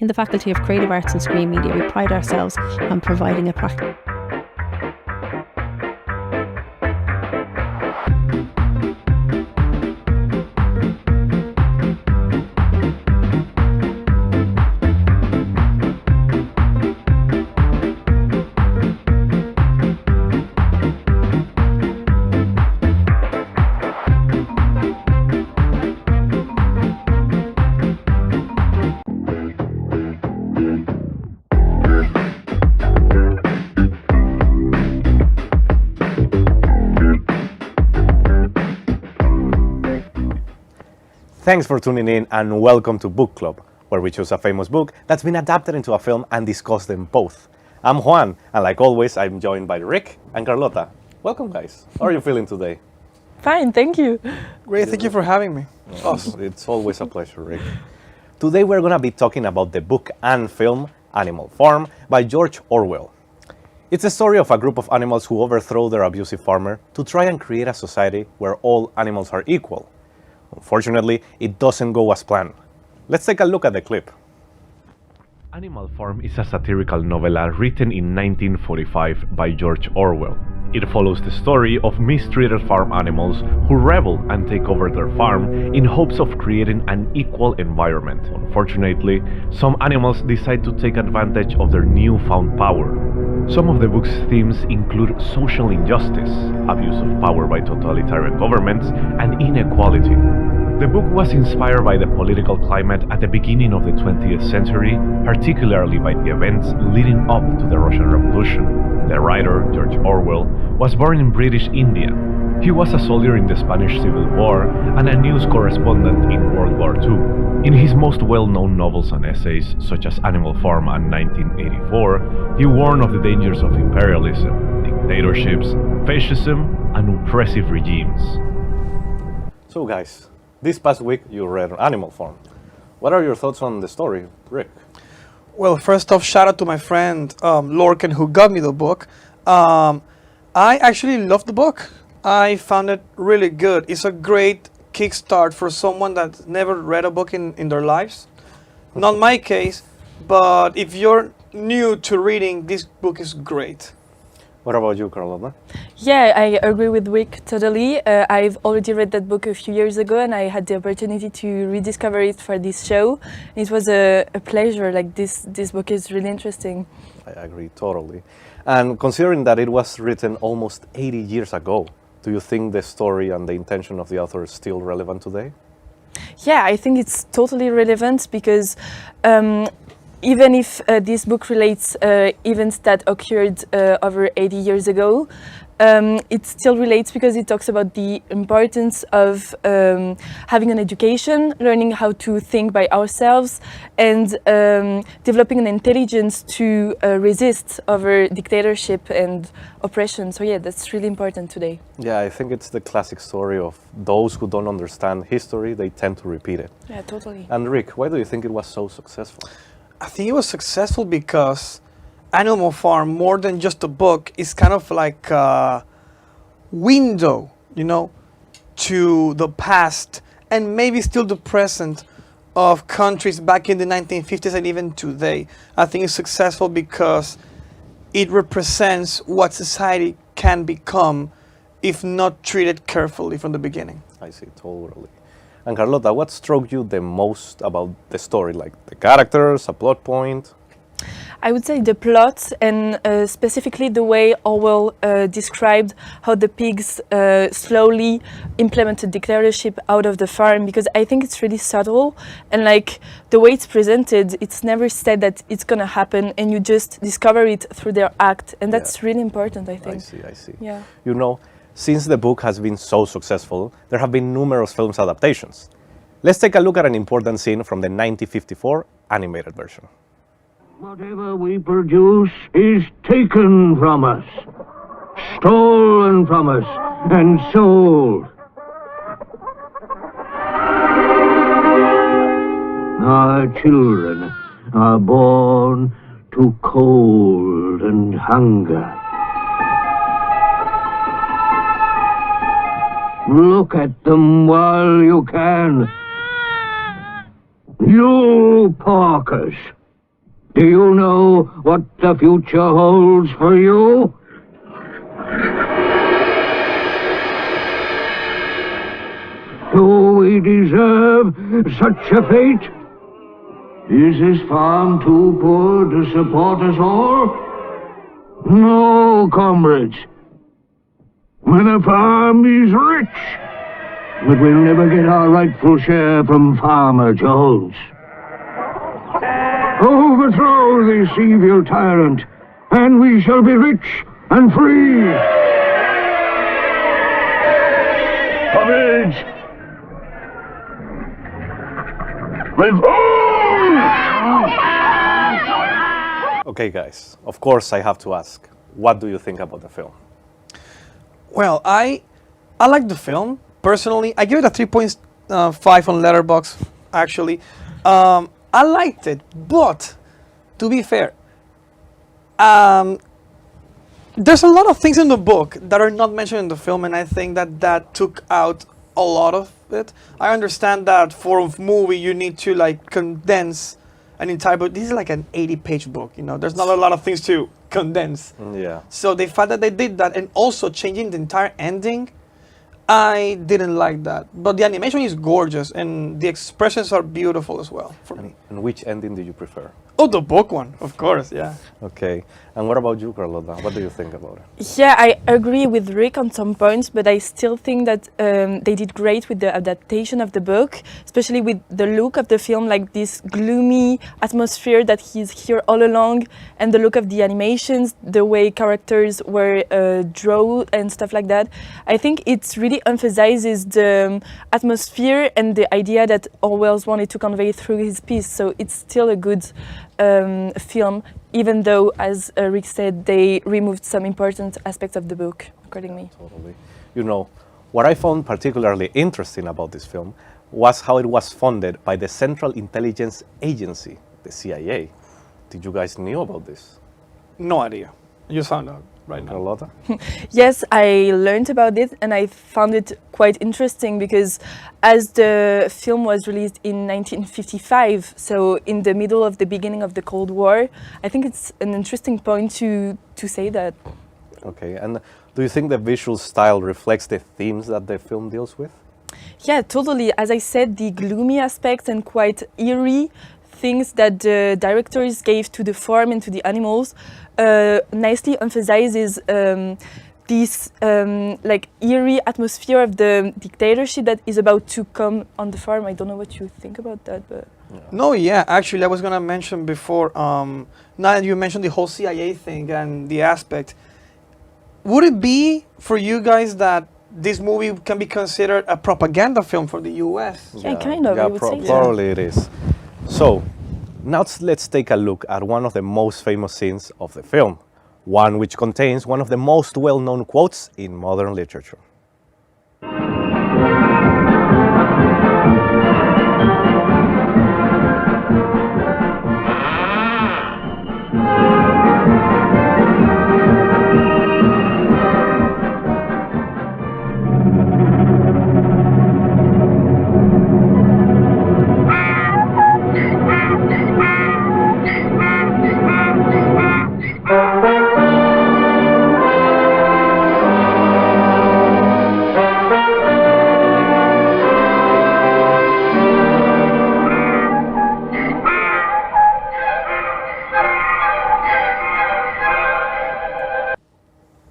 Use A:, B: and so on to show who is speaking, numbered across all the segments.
A: In the Faculty of Creative Arts and Screen Media, we pride ourselves on providing a practice.
B: Thanks for tuning in and welcome to Book Club, where we choose a famous book that's been adapted into a film and discuss them both. I'm Juan, and like always, I'm joined by Rick and Carlota. Welcome, guys. How are you feeling today?
C: Fine, thank you.
D: Great, thank you for having me.
B: Awesome. It's always a pleasure, Rick. Today we're going to be talking about the book and film Animal Farm by George Orwell. It's the story of a group of animals who overthrow their abusive farmer to try and create a society where all animals are equal. Unfortunately, it doesn't go as planned. Let's take a look at the clip. Animal Farm is a satirical novella written in 1945 by George Orwell. It follows the story of mistreated farm animals who rebel and take over their farm in hopes of creating an equal environment. Unfortunately, some animals decide to take advantage of their newfound power. Some of the book's themes include social injustice, abuse of power by totalitarian governments, and inequality. The book was inspired by the political climate at the beginning of the 20th century, particularly by the events leading up to the Russian Revolution. The writer, George Orwell, was born in British India. He was a soldier in the Spanish Civil War and a news correspondent in World War II. In his most well-known novels and essays, such as Animal Farm and 1984, he warned of the dangers of imperialism, dictatorships, fascism, and oppressive regimes. So guys, this past week you read Animal Farm. What are your thoughts on the story, Rick?
D: Well, first off, shout out to my friend Lorcan who got me the book. I actually loved the book. I found it really good. It's a great kickstart for someone that's never read a book in their lives. Not my case, but if you're new to reading, this book is great.
B: What about you, Carlota?
C: Yeah, I agree with Rick totally. I've already read that book a few years ago and I had the opportunity to rediscover it for this show. It was a pleasure. Like this book is really interesting.
B: I agree totally. And considering that it was written almost 80 years ago, do you think the story and the intention of the author is still relevant today?
C: Yeah, I think it's totally relevant because even if this book relates events that occurred over 80 years ago, it still relates because it talks about the importance of having an education, learning how to think by ourselves, and developing an intelligence to resist over dictatorship and oppression. So yeah, that's really important today.
B: Yeah, I think it's the classic story of those who don't understand history, they tend to repeat it.
C: Yeah, totally.
B: And Rick, why do you think it was so successful?
D: I think it was successful because Animal Farm, more than just a book, is kind of like a window, to the past and maybe still the present of countries back in the 1950s and even today. I think it's successful because it represents what society can become if not treated carefully from the beginning.
B: I see, totally. And Carlota, what struck you the most about the story? Like the characters, a plot point?
C: I would say the plot and specifically the way Orwell described how the pigs slowly implemented dictatorship out of the farm, because I think it's really subtle and like the way it's presented, it's never said that it's gonna happen and you just discover it through their act, and that's really important, I think.
B: I see.
C: Yeah.
B: Since the book has been so successful, there have been numerous films adaptations. Let's take a look at an important scene from the 1954 animated version.
E: Whatever we produce is taken from us, stolen from us, and sold. Our children are born to cold and hunger. Look at them while you can. You porkers, Do you know what the future holds for you? Do we deserve such a fate? Is this farm too poor to support us all? No, comrades. When a farm is rich, but we'll never get our rightful share from Farmer Jones. Overthrow this evil tyrant, and we shall be rich and free. Courage!
B: Okay, guys, of course I have to ask, what do you think about the film?
D: Well, I like the film. Personally, I give it a 3.5 on Letterboxd, actually. I liked it, but to be fair, there's a lot of things in the book that are not mentioned in the film, and I think that took out a lot of it. I understand that for a movie you need to like condense an entire book. This is like an 80-page book, you know. There's not a lot of things to condense.
B: Yeah.
D: So the fact that they did that, and also changing the entire ending, I didn't like that. But the animation is gorgeous, and the expressions are beautiful as well for me.
B: And which ending did you prefer?
D: Oh, the book one, of course, yeah.
B: Okay. And what about you, Carlota? What do you think about it?
C: Yeah, I agree with Rick on some points, but I still think that they did great with the adaptation of the book, especially with the look of the film, like this gloomy atmosphere that he's here all along, and the look of the animations, the way characters were drawn and stuff like that. I think it really emphasizes the atmosphere and the idea that Orwell's wanted to convey through his piece, so it's still a good film, even though, as Rick said, they removed some important aspects of the book, according to me.
B: Totally. You know, what I found particularly interesting about this film was how it was funded by the Central Intelligence Agency, the CIA. Did you guys knew about this?
D: No idea. I just found out right now.
B: Carlota?
C: Yes, I learned about it, and I found it quite interesting because as the film was released in 1955, so in the middle of the beginning of the Cold War, I think it's an interesting point to say that.
B: Okay, and do you think the visual style reflects the themes that the film deals with?
C: Yeah, totally. As I said, the gloomy aspects and quite eerie things that the directors gave to the farm and to the animals nicely emphasizes this like eerie atmosphere of the dictatorship that is about to come on the farm. I don't know what you think about that, but
D: No, yeah, actually, I was gonna mention before. Now that you mentioned the whole CIA thing and the aspect, would it be for you guys that this movie can be considered a propaganda film for the U.S.?
C: yeah, kind of.
B: Yeah,
C: I would say.
B: probably it is. So, now let's take a look at one of the most famous scenes of the film, one which contains one of the most well-known quotes in modern literature.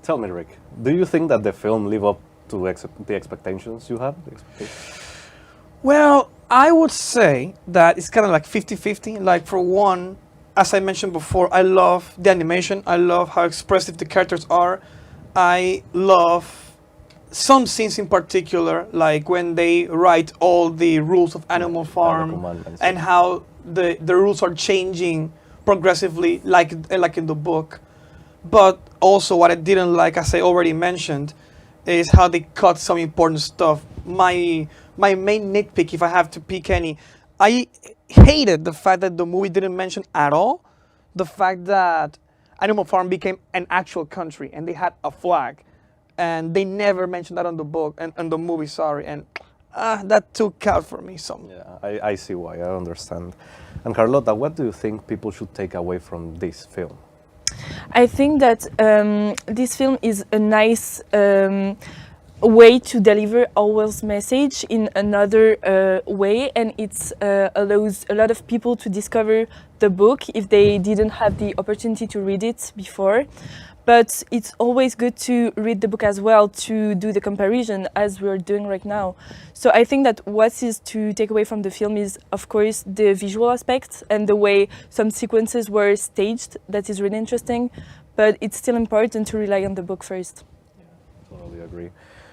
B: Tell me, Rick, do you think that the film lived up to the expectations you had?
D: Well, I would say that it's kind of like 50-50. Like, for one, as I mentioned before, I love the animation. I love how expressive the characters are. I love some scenes in particular, like when they write all the rules of Animal Farm
B: commandments.
D: and how the rules are changing progressively, like in the book. But also what I didn't like, as I already mentioned, is how they cut some important stuff. My main nitpick, if I have to pick any, I hated the fact that the movie didn't mention at all the fact that Animal Farm became an actual country and they had a flag, and they never mentioned that on the book and on the movie. Sorry, and that took out for me some.
B: Yeah, I see why, I understand. And Carlota, what do you think people should take away from this film?
C: I think that this film is a nice way to deliver Orwell's message in another way, and it allows a lot of people to discover the book if they didn't have the opportunity to read it before. But it's always good to read the book as well, to do the comparison as we're doing right now. So I think that what is to take away from the film is, of course, the visual aspect and the way some sequences were staged. That is really interesting, but it's still important to rely on the book first.
B: Totally agree.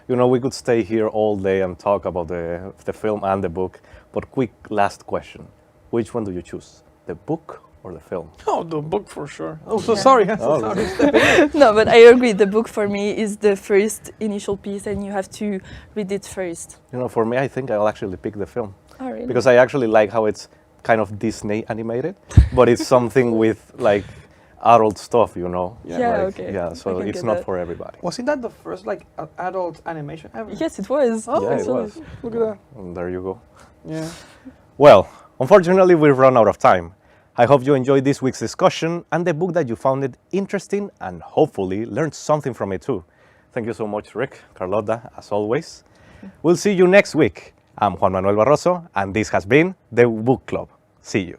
B: You know, we could stay here all day and talk about the film and the book, but quick last question. Which one do you choose, the book or the film?
D: Oh, the book for sure. Oh, so sorry. I'm so sorry.
C: No, but I agree. The book for me is the first initial piece, and you have to read it first.
B: You know, for me, I think I'll actually pick the film.
C: Oh, really?
B: Because I actually like how it's kind of Disney animated, but it's something with like adult stuff, you know?
C: Yeah,
B: like,
C: okay.
B: Yeah,
C: I
B: so
C: can
B: it's
C: get
B: not
C: that.
B: for everybody.
D: Wasn't that the first like adult animation ever?
C: Yes, it was.
D: Oh,
B: Yeah, it
C: actually.
B: was.
D: Look at that.
B: And there you go.
D: Yeah.
B: Well, unfortunately, we've run out of time. I hope you enjoyed this week's discussion and the book that you found it interesting and hopefully learned something from it too. Thank you so much, Rick, Carlota, as always. We'll see you next week. I'm Juan Manuel Barroso, and this has been the Book Club. See you.